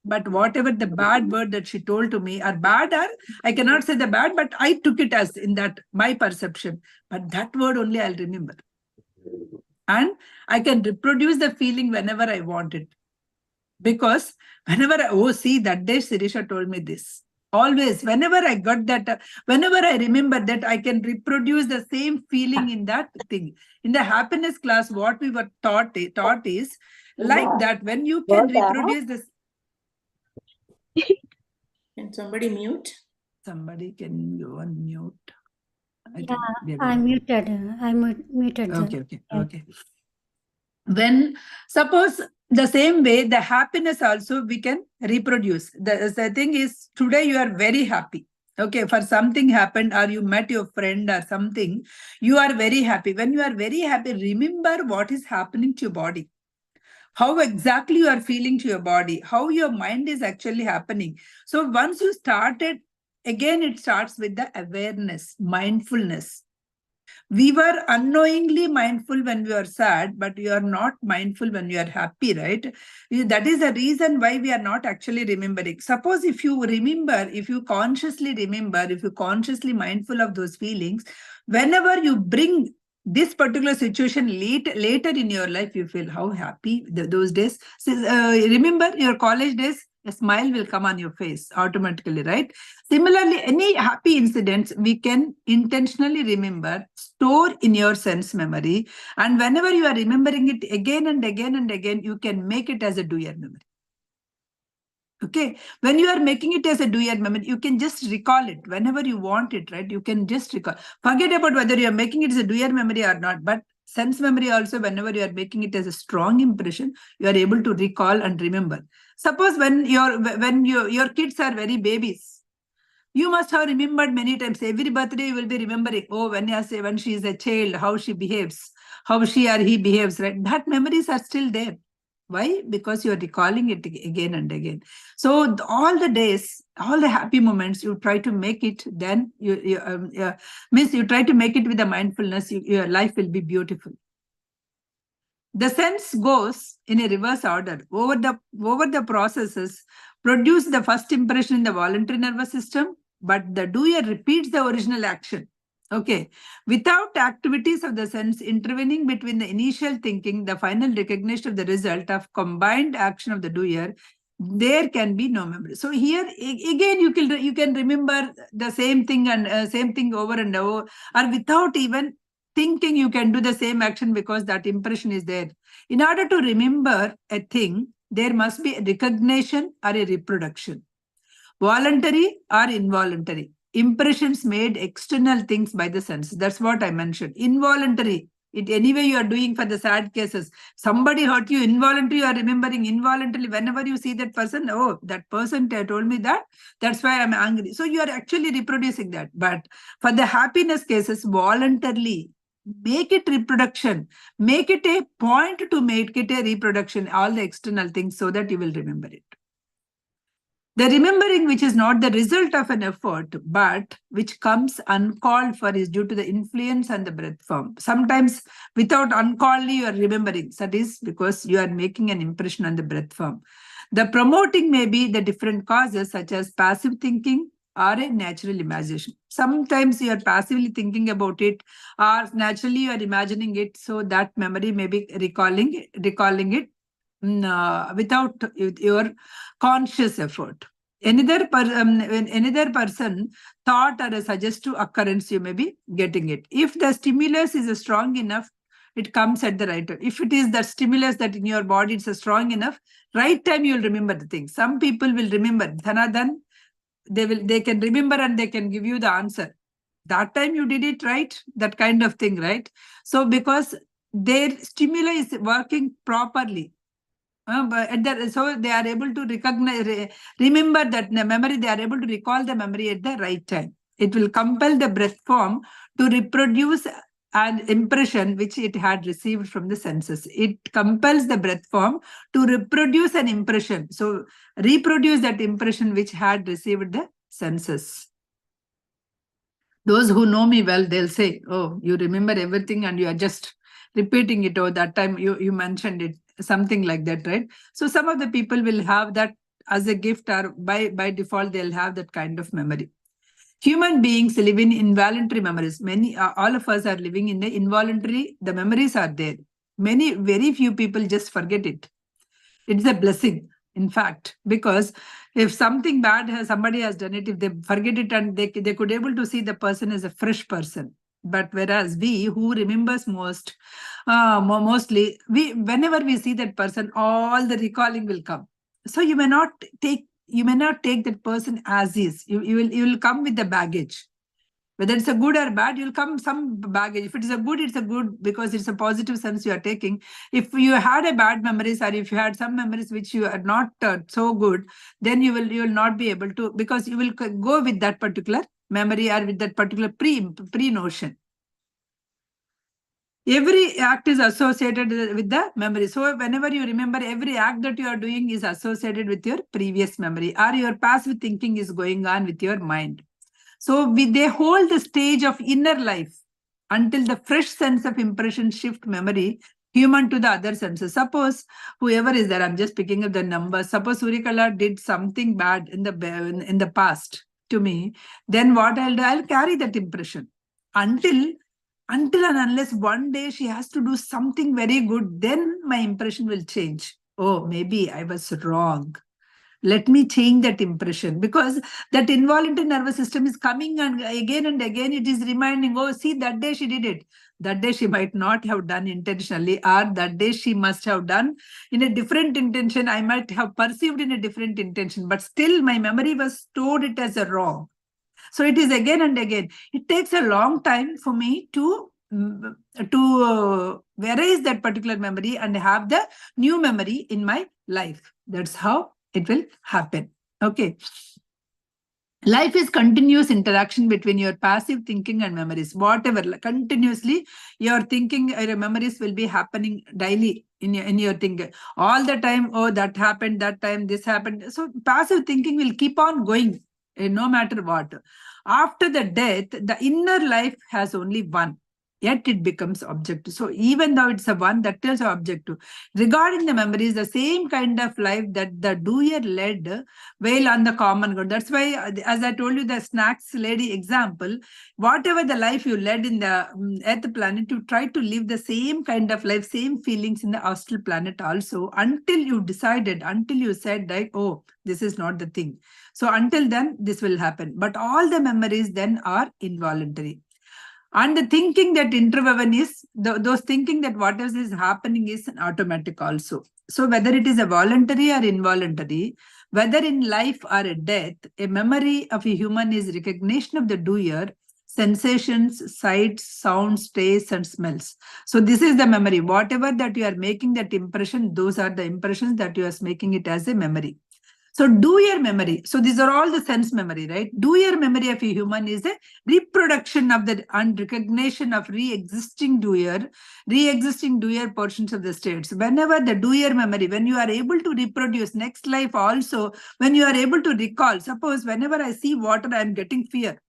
But whatever the bad word that she told to me are bad, or I cannot say the bad, but I took it as in that my perception. But that word only I'll remember. And I can reproduce the feeling whenever I want it. Because whenever see, that day Sirisha told me this. Always, whenever I got that, whenever I remember that, I can reproduce the same feeling in that thing. In the happiness class, what we were taught is like that. When you can reproduce this. Can somebody mute? Somebody can go on mute. I muted. I muted. Okay. When suppose the same way, the happiness also we can reproduce. The thing is, today you are very happy. Okay, for something happened, or you met your friend or something, you are very happy. When you are very happy, remember what is happening to your body. How exactly you are feeling to your body, how your mind is actually happening. So once you started, again, it starts with the awareness, mindfulness. We were unknowingly mindful when we are sad, but we are not mindful when we are happy, right? That is the reason why we are not actually remembering. Suppose if you remember, if you consciously remember, if you consciously mindful of those feelings, whenever you bring this particular situation later in your life, you feel how happy those days. So, remember your college days, a smile will come on your face automatically, right? Similarly, any happy incidents we can intentionally remember, store in your sense memory, and whenever you are remembering it again and again and again, you can make it as a do-year memory. Okay, when you are making it as a do-year memory, you can just recall it whenever you want it, right? You can just recall. Forget about whether you are making it as a do-year memory or not, but sense memory also, whenever you are making it as a strong impression, you are able to recall and remember. Suppose when your kids are very babies, you must have remembered many times. Every birthday you will be remembering, oh, when she is a child, how she behaves, how she or he behaves, right? That memories are still there. Why? Because you're recalling it again and again. So all the days, all the happy moments, you try to make it, then you try to make it with the mindfulness, your life will be beautiful. The sense goes in a reverse order. Over the processes, produce the first impression in the voluntary nervous system, but the doer repeats the original action. Okay. Without activities of the sense intervening between the initial thinking, the final recognition of the result of combined action of the doer, there can be no memory. So here again, you can remember the same thing and same thing over and over, or without even thinking you can do the same action because that impression is there. In order to remember a thing, there must be a recognition or a reproduction. Voluntary or involuntary. Impressions made external things by the sense. That's what I mentioned. Involuntary. It anyway you are doing for the sad cases. Somebody hurt you, involuntarily you are remembering. Involuntarily, whenever you see that person, oh, that person told me that, that's why I'm angry. So you are actually reproducing that. But for the happiness cases, voluntarily, make it reproduction. Make it a point to make it a reproduction, all the external things, so that you will remember it. The remembering which is not the result of an effort, but which comes uncalled for, is due to the influence and the breath form. Sometimes without uncalledly you are remembering. That is because you are making an impression on the breath form. The promoting may be the different causes such as passive thinking or a natural imagination. Sometimes you are passively thinking about it, or naturally you are imagining it, so that memory may be recalling it without your conscious effort. Another person thought or a suggestive occurrence, you may be getting it. If the stimulus is strong enough, it comes at the right time. If it is the stimulus that in your body it's strong enough, right time you'll remember the thing. Some people will remember Dhanadhan, they can remember and they can give you the answer. That time you did it right, that kind of thing, right? So because their stimuli is working properly. So they are able to remember that memory, they are able to recall the memory at the right time. It will compel the breath form to reproduce an impression which it had received from the senses. It compels the breath form to reproduce an impression. So reproduce that impression which had received the senses. Those who know me well, they'll say, oh, you remember everything and you are just repeating it. Oh, that time you mentioned it, something like that, right? So some of the people will have that as a gift, or by default, they'll have that kind of memory. Human beings live in involuntary memories. All of us are living in the involuntary, the memories are there. Very few people just forget it. It's a blessing. in fact, because if something bad somebody has done it, if they forget it and they could able to see the person as a fresh person. But whereas we who remembers mostly, whenever we see that person, all the recalling will come. So you may not take that person as is. You will come with the baggage. Whether it's a good or bad, you'll come some baggage. If it is a good, it's a good because it's a positive sense you are taking. If you had a bad memories, or if you had some memories which you are not so good, then you will not be able to, because you will go with that particular memory or with that particular pre-notion. Every act is associated with the memory. So whenever you remember, every act that you are doing is associated with your previous memory, or your passive thinking is going on with your mind. So they hold the stage of inner life until the fresh sense of impression shift memory human to the other senses. Suppose whoever is there, I'm just picking up the numbers. Suppose Surikala did something bad in the past to me, then what I'll do, I'll carry that impression until and unless one day she has to do something very good, then my impression will change. Oh, maybe I was wrong. Let me change that impression, because that involuntary nervous system is coming and again it is reminding, oh, see, that day she did it. That day she might not have done intentionally, or that day she must have done in a different intention. I might have perceived in a different intention, but still my memory was stored it as a wrong. So it is again and again. It takes a long time for me to erase that particular memory and have the new memory in my life. That's how it will happen. Okay. Life is continuous interaction between your passive thinking and memories. Whatever, continuously, your thinking, your memories will be happening daily in your thinking. All the time, oh, that happened, that time, this happened. So passive thinking will keep on going, no matter what. After the death, the inner life has only one. Yet it becomes objective. So even though it's a one, that tells objective. Regarding the memories, the same kind of life that the doer led while on the common ground. That's why, as I told you, the snacks lady example, whatever the life you led in the Earth planet, you try to live the same kind of life, same feelings in the astral planet also, until you decided, until you said, like, oh, this is not the thing. So until then, this will happen. But all the memories then are involuntary. And the thinking that interwoven is, those thinking that whatever is happening is automatic also. So whether it is a voluntary or involuntary, whether in life or a death, a memory of a human is recognition of the doer, sensations, sights, sounds, tastes, and smells. So this is the memory. Whatever that you are making that impression, those are the impressions that you are making it as a memory. So doer memory. So these are all the sense memory, right? Doer memory of a human is a reproduction of the and recognition of re-existing doer portions of the states. Whenever the doer memory, when you are able to reproduce next life also, when you are able to recall, suppose whenever I see water, I am getting fear.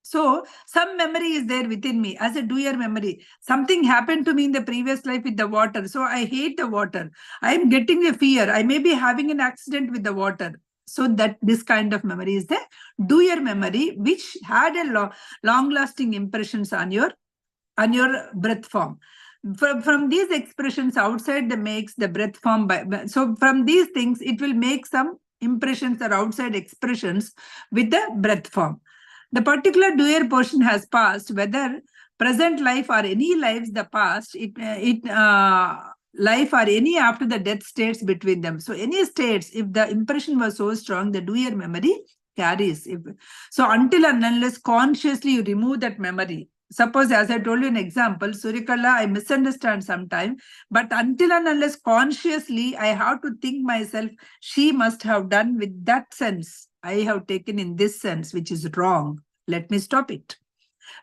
So some memory is there within me as a doer memory. Something happened to me in the previous life with the water. So I hate the water. I am getting a fear. I may be having an accident with the water. So that this kind of memory is the doer memory, which had a long-lasting impressions on your breath form. From these expressions outside makes the breath form. So from these things, it will make some impressions or outside expressions with the breath form. The particular doer portion has passed, whether present life or any lives the past, life or any after the death states between them. So any states, if the impression was so strong, the doer memory carries. So until and unless consciously you remove that memory. Suppose, as I told you an example, Surikala, I misunderstand sometime, but until and unless consciously I have to think myself, she must have done with that sense. I have taken in this sense, which is wrong. Let me stop it.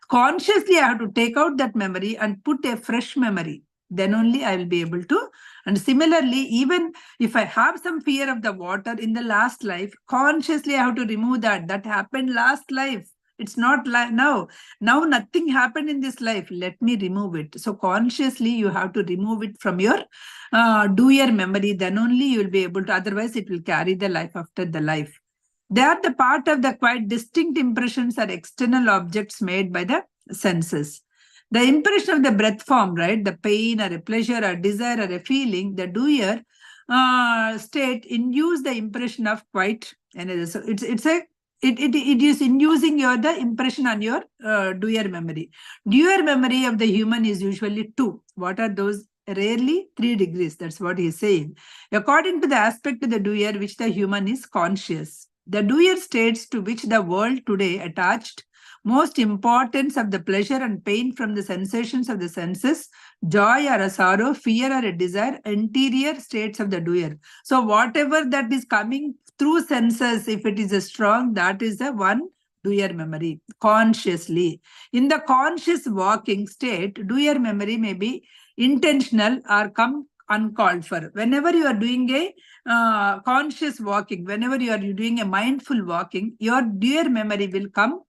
Consciously, I have to take out that memory and put a fresh memory. Then only I will be able to. And similarly, even if I have some fear of the water in the last life, consciously I have to remove that. That happened last life. It's not like now. Now nothing happened in this life. Let me remove it. So consciously you have to remove it from your doer memory. Then only you will be able to. Otherwise, it will carry the life after the life. They are the part of the quite distinct impressions or external objects made by the senses. The impression of the breath form, right? The pain or a pleasure or desire or a feeling, the doer state induce the impression of quite another. So it is inducing the impression on your doer memory. Doer memory of the human is usually 2. What are those? Rarely 3 degrees. That's what he's saying. According to the aspect of the doer, which the human is conscious. The doer states to which the world today attached most importance of the pleasure and pain from the sensations of the senses, joy or a sorrow, fear or a desire, interior states of the doer. So whatever that is coming through senses, if it is a strong, that is the one doer memory, consciously. In the conscious walking state, doer memory may be intentional or come uncalled for. Whenever you are doing a conscious walking, whenever you are doing a mindful walking, your doer memory will come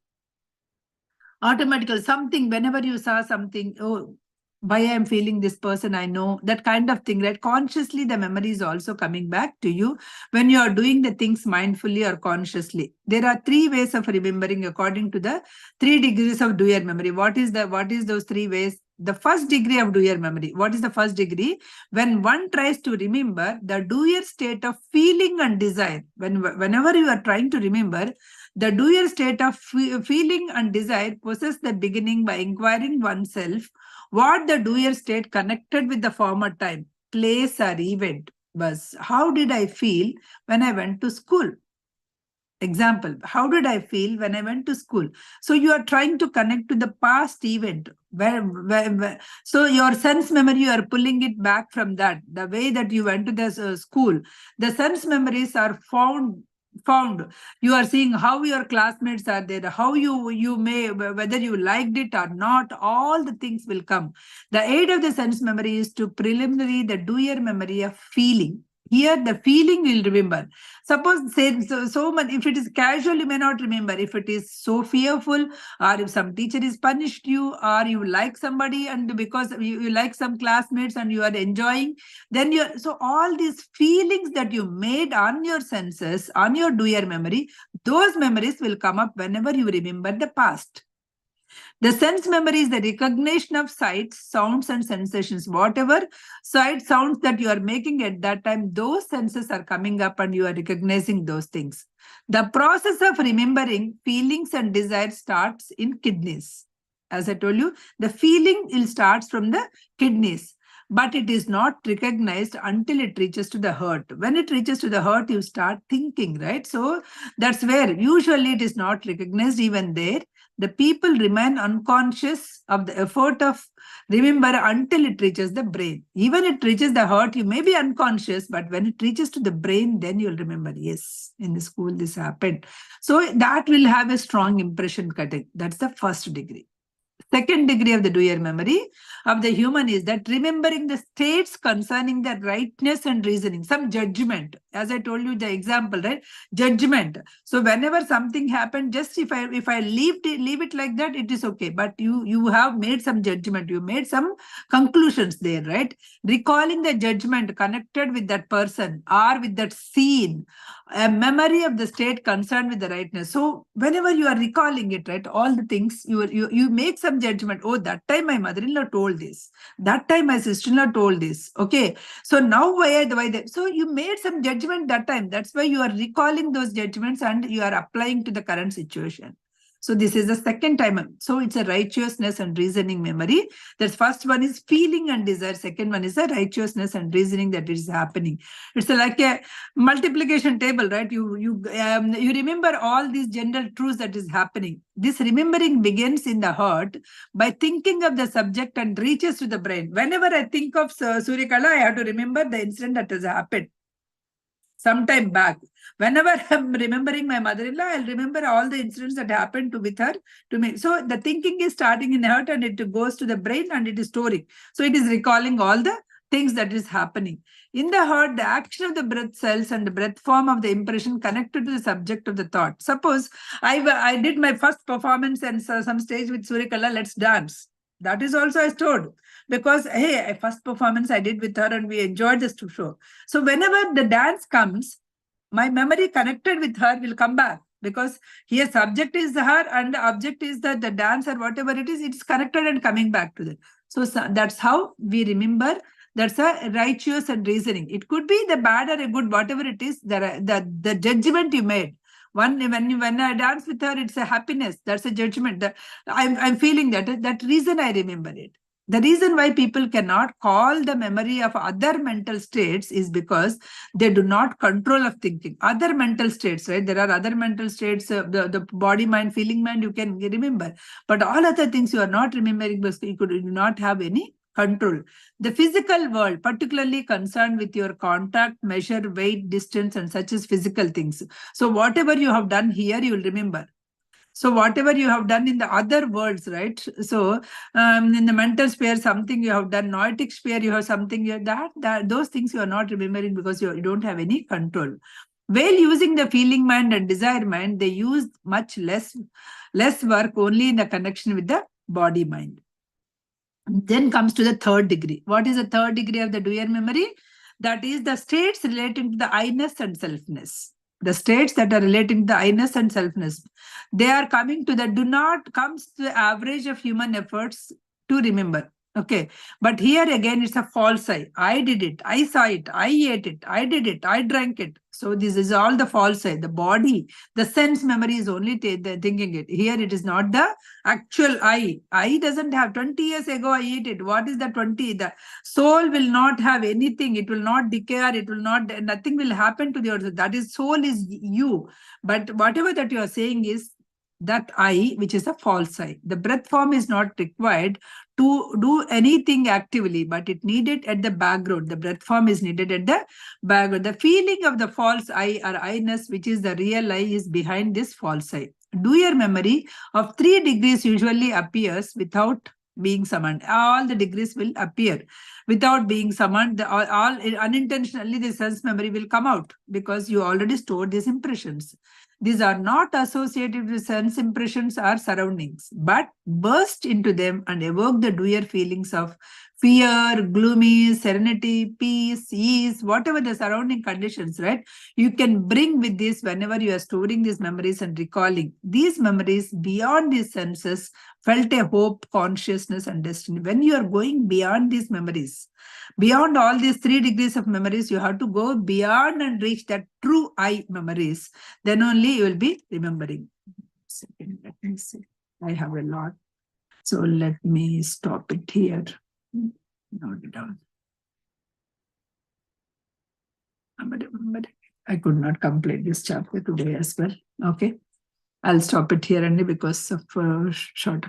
automatically. Something, whenever you saw something, oh, why I'm feeling this person, I know, that kind of thing, right? Consciously, the memory is also coming back to you when you are doing the things mindfully or consciously. There are 3 ways of remembering according to the 3 degrees of doer memory. What is those 3 ways? The first degree of doer memory. What is the first degree? When one tries to remember the doer state of feeling and desire. Whenever you are trying to remember, the doer state of feeling and desire possess the beginning by inquiring oneself what the doer state connected with the former time, place or event was. How did I feel when I went to school? Example, how did I feel when I went to school? So you are trying to connect to the past event. So your sense memory, you are pulling it back from that. The way that you went to the school, the sense memories are found. You are seeing how your classmates are there, how you may, whether you liked it or not, all the things will come. The aid of the sense memory is to preliminary the doer memory of feeling. Here the feeling will remember. Suppose say so much, if it is casual, you may not remember. If it is so fearful, or if some teacher is punished you, or you like somebody and because you like some classmates and you are enjoying, then so all these feelings that you made on your senses, on your doer memory, those memories will come up whenever you remember the past. The sense memory is the recognition of sights, sounds, and sensations. Whatever sight, sounds that you are making at that time, those senses are coming up and you are recognizing those things. The process of remembering feelings and desires starts in kidneys. As I told you, the feeling starts from the kidneys, but it is not recognized until it reaches to the heart. When it reaches to the heart, you start thinking, right? So that's where usually it is not recognized even there. The people remain unconscious of the effort of remember until it reaches the brain. Even it reaches the heart, you may be unconscious, but when it reaches to the brain, then you'll remember, yes, in the school this happened. So that will have a strong impression cutting. That's the first degree. Second degree of the doer memory of the human is that remembering the states concerning the rightness and reasoning, some judgment. As I told you the example, right? Judgment. So whenever something happened, just if I leave it like that, it is okay. But you have made some judgment, you made some conclusions there, right? Recalling the judgment connected with that person or with that scene, a memory of the state concerned with the rightness. So whenever you are recalling it, right, all the things you make some judgment. Oh, that time my mother-in-law told this. That time my sister-in-law told this. Okay, so now why that? So you made some judgment that time. That's why you are recalling those judgments and you are applying to the current situation. So this is the second time. So it's a righteousness and reasoning memory. That first one is feeling and desire. Second one is a righteousness and reasoning that is happening. It's like a multiplication table, right? You remember all these general truths that is happening. This remembering begins in the heart by thinking of the subject and reaches to the brain. Whenever I think of Suryakala, I have to remember the incident that has happened sometime back. Whenever I'm remembering my mother-in-law, I'll remember all the incidents that happened with her to me. So the thinking is starting in the heart and it goes to the brain and it is storing. So it is recalling all the things that is happening. In the heart, the action of the breath cells and the breath form of the impression connected to the subject of the thought. Suppose I did my first performance and some stage with Suryakala, let's dance. That is also I stored because, hey, first performance I did with her and we enjoyed this show. So whenever the dance comes, my memory connected with her will come back because here subject is her and the object is the dance or whatever it is connected and coming back to them. So that's how we remember That's a righteous and reasoning. It could be the bad or a good, whatever it is, the judgment you made. When I dance with her, it's a happiness. That's a judgment. I'm feeling that reason I remember it. The reason why people cannot call the memory of other mental states is because they do not control of thinking. Other mental states, right? There are other mental states, the body, mind, feeling mind, you can remember. But all other things you are not remembering because you do not have any control. The physical world, particularly concerned with your contact, measure, weight, distance, and such as physical things. So whatever you have done here, you will remember. So whatever you have done in the other worlds, right? So in the mental sphere, something you have done, noetic sphere, you have something, that those things you are not remembering because you don't have any control. While using the feeling mind and desire mind, they use much less work only in the connection with the body mind. Then comes to the third degree. What is the third degree of the doer memory? That is the states relating to the I-ness and selfness. The states that are relating to the I-ness and selfness. They are coming to the comes to the average of human efforts to remember. Okay. But here again, it's a false I. I did it. I saw it. I ate it. I did it. I drank it. So this is all the false I. The body, the sense memory is only thinking it. Here it is not the actual I. I doesn't have 20 years ago I ate it. What is the 20? The soul will not have anything. It will not decay or it will not, nothing will happen to the earth. That is, soul is you. But whatever that you are saying is that I, which is a false I. The breath form is not required to do anything actively, but it needed at the background. The breath form is needed at the background. The feeling of the false I or I-ness, which is the real I, is behind this false I. Doer memory of 3 degrees usually appears without being summoned. All the degrees will appear without being summoned. All unintentionally, the sense memory will come out because you already stored these impressions. These are not associated with sense impressions or surroundings, but burst into them and evoke the doer feelings of fear, gloomy, serenity, peace, ease, whatever the surrounding conditions, right? You can bring with this whenever you are storing these memories and recalling. These memories beyond these senses felt a hope, consciousness, and destiny. When you are going beyond these memories, beyond all these 3 degrees of memories, you have to go beyond and reach that true I memories. Then only you will be remembering. Second, let me see. I have a lot. So let me stop it here. Note it down. I could not complete this chapter today as well. Okay. I'll stop it here only because of short